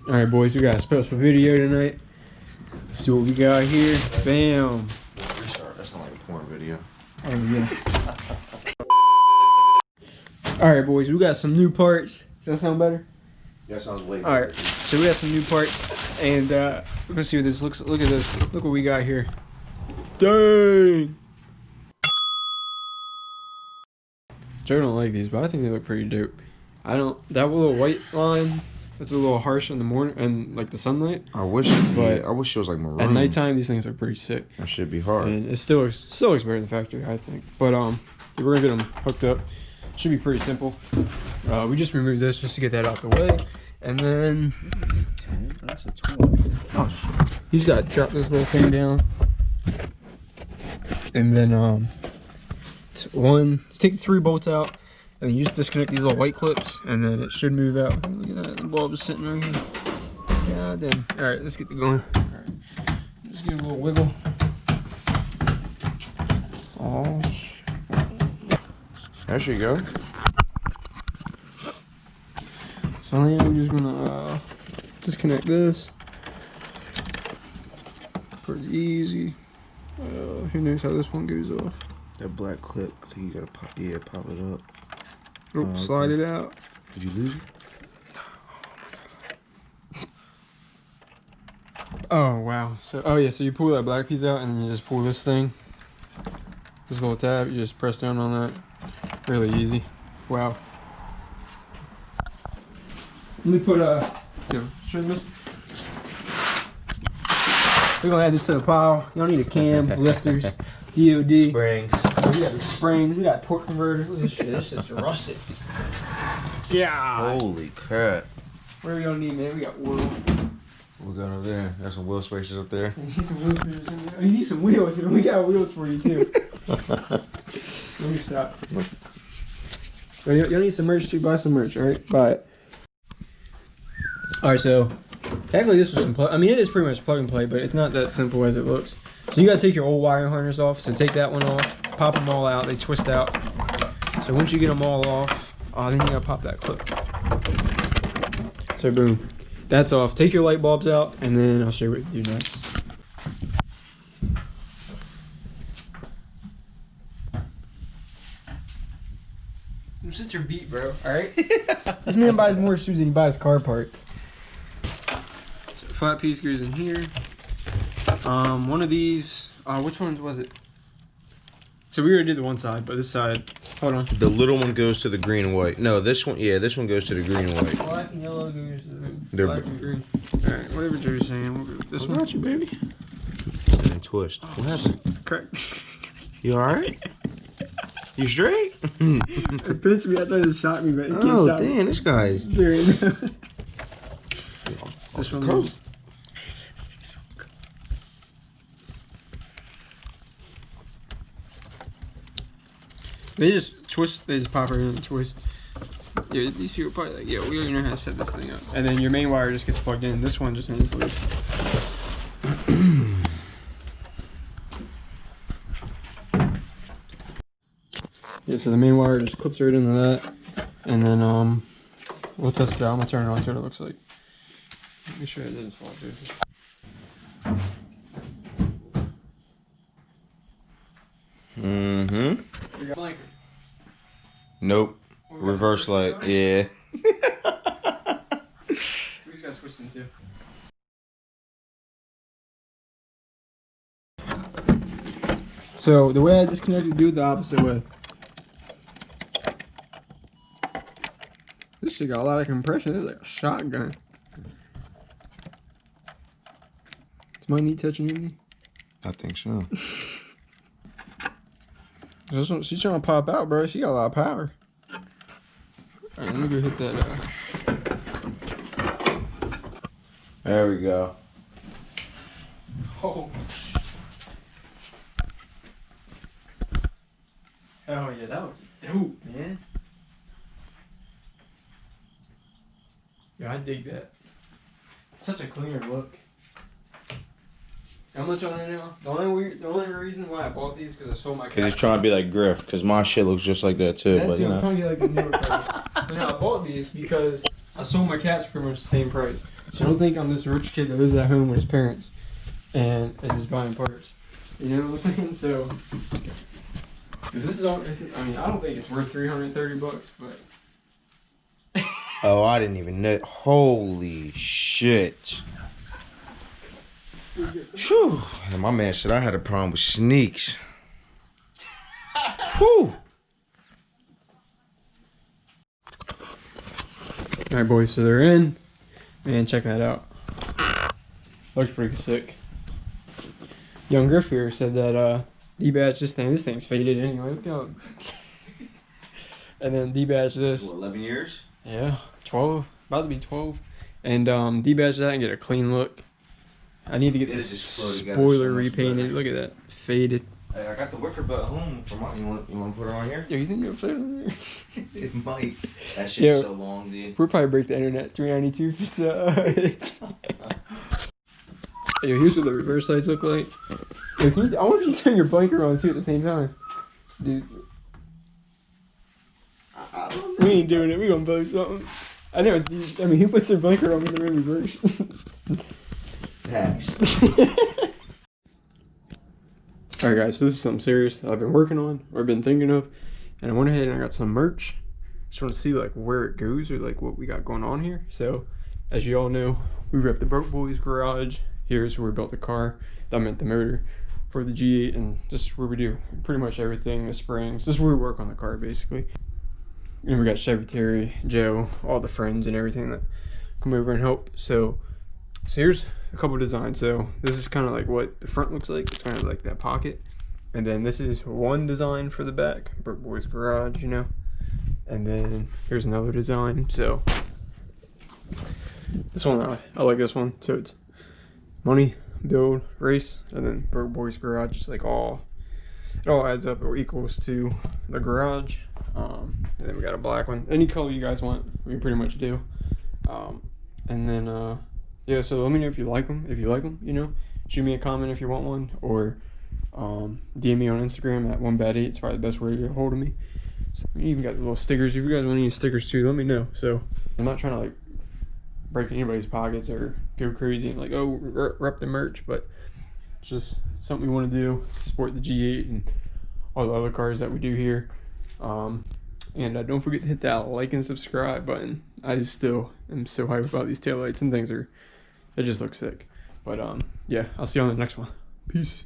Alright boys, we got a special video tonight. Let's see what we got here. Bam! Restart, that's not like a porn video. Oh yeah. Alright boys, we got some new parts. Does that sound better? Yeah, sounds way better. Alright, so we got some new parts and we're gonna see what this looks. Look at this. Look what we got here. Dang! Joe don't like these, but I think they look pretty dope. I don't. That little white line, it's a little harsh in the morning and like the sunlight. I wish, but I wish it was like maroon. At nighttime, these things are pretty sick. That should be hard. And it still looks better in the factory, I think. But we're gonna get them hooked up. Should be pretty simple. We just removed this just to get that out the way, and then That's a 12. oh shit, you just gotta drop this little thing down, and then take the 3 bolts out. And then you just disconnect these little white clips, and then it should move out. Look at that, the bulb is sitting right here. God damn. Alright, let's get it going. Alright. Just give it a little wiggle. Oh, There you go. so now we're just gonna disconnect this. Pretty easy. Who knows how this one goes off? That black clip, I think you gotta pop, pop it up. Oops, slide it out. Did you lose it? Oh wow. So oh yeah, so you pull that black piece out and then you just pull this thing. This little tab, you just press down on that. Really easy. Wow. Let me put string this. We're gonna add this to the pile. Y'all need a cam, lifters, DOD. Springs. We got the springs, we got torque converters. Look at this shit, this shit's rusted. Yeah. Holy crap. Whatever y'all need, man, we got oil. We got over there. Got some wheel spacers up there. You need some wheels. Oh, you need some wheels. We got wheels for you too. Let me stop. Y'all need some merch too. Buy some merch. All right, buy it. All right, so technically this was some plug. I mean, it is pretty much plug and play, but it's not that simple as it looks. So you gotta take your old wiring harness off. So take that one off. Pop them all out. They twist out. So once you get them all off, then you gotta pop that clip. So boom. That's off. Take your light bulbs out, and then I'll show you what to do next. It's your beat, bro. All right. This man buys more shoes than he buys car parts. So flat piece goes in here. One of these. Which ones was it? So we already did the one side, but this side. Hold on. The little one goes to the green and white. No, this one. Yeah, this one goes to the green and white. Black and yellow goes to the They're black and green. All right, whatever Joe's saying. We'll go with this one. Got you, baby. And twist. Oh, What happened? Correct. You all right? You straight? It pinched me. I thought it shot me, but it can't Oh shot damn, me. this guy's. This one coast. They just twist. They just pop it in and twist. Yeah, these people probably like, yeah, we don't even know how to set this thing up. And then your main wire just gets plugged in. This one just ends loose. Yeah, so the main wire just clips right into that, and then we'll test it out. I'm gonna turn it on, see what it looks like. Make sure it doesn't fall through. Mm-hmm. Nope. Reverse light. Yeah. We just gotta switch them too. So the way I disconnected, do it the opposite way. This shit got a lot of compression. It's like a shotgun. Is my knee touching your knee? I think so. This one, she's trying to pop out, bro. She got a lot of power. Alright, let me go hit that. There we go. Oh. Oh yeah, that was dope, man. Yeah, I dig that. Such a cleaner look. How much on it now? The only reason why I bought these because I sold my. Because he's trying to be like Griff. Because my shit looks just like that too. That's but you know. I'm trying to get like the newer price. But now I bought these because I sold my cats for pretty much the same price. So don't think I'm this rich kid that lives at home with his parents and is just buying parts. You know what I'm saying? So, this is all, I mean, I don't think it's worth 330 bucks, but. Oh, I didn't even know. Holy shit. Whew. And my man said I had a problem with sneaks. Whew. Alright, boys, so they're in. Man, check that out. Looks pretty sick. Young Griff here said that D-badge this thing's faded anyway. Look out. And then D-badge this. What, 11 years? Yeah, 12. About to be 12. And D-badge that and get a clean look. I need to get this spoiler repainted. Look at that. Faded. Hey, I got the wicker butt home for mine. You want to put it on here? Yo, you think you'll fit on there? It might. That shit's so long, dude. We'll probably break the internet. 392 fits Yo, here's what the reverse lights look like. Yo, I wonder if you turn your blinker on too at the same time. Dude. We ain't doing it. We gonna blow something. I know. I mean, who puts their blinker on when they're in reverse? Hacks. Alright guys, so this is something serious that I've been working on or been thinking of, and I went ahead and I got some merch. Just want to see like where it goes or like what we got going on here. So as you all know, we rep the Broke Boys garage. Here's where we built the car. That meant the motor for the G8, and this is where we do pretty much everything, the springs. This is where we work on the car basically. And we got Chevy, Terry, Joe, all the friends and everything that come over and help. So here's a couple designs. So this is kind of like what the front looks like. It's kind of like that pocket. And then this is one design for the back, Broke Boys garage, you know. And then here's another design. So this one, I like this one. So it's money, build, race, and then Broke Boys garage. It's like it all adds up or equals to the garage. And then we got a black one. Any color you guys want, we pretty much do. And then yeah, so let me know if you like them. If you like them, you know, shoot me a comment if you want one, or DM me on Instagram at 1bad8. It's probably the best way to get a hold of me. So we even got the little stickers. If you guys want to use stickers too, let me know. So I'm not trying to like break anybody's pockets or go crazy and like, oh, rep the merch, but it's just something we want to do to support the G8 and all the other cars that we do here. And don't forget to hit that like and subscribe button. I just still am so hyped about these taillights and things. They just look sick. But yeah, I'll see you on the next one. Peace.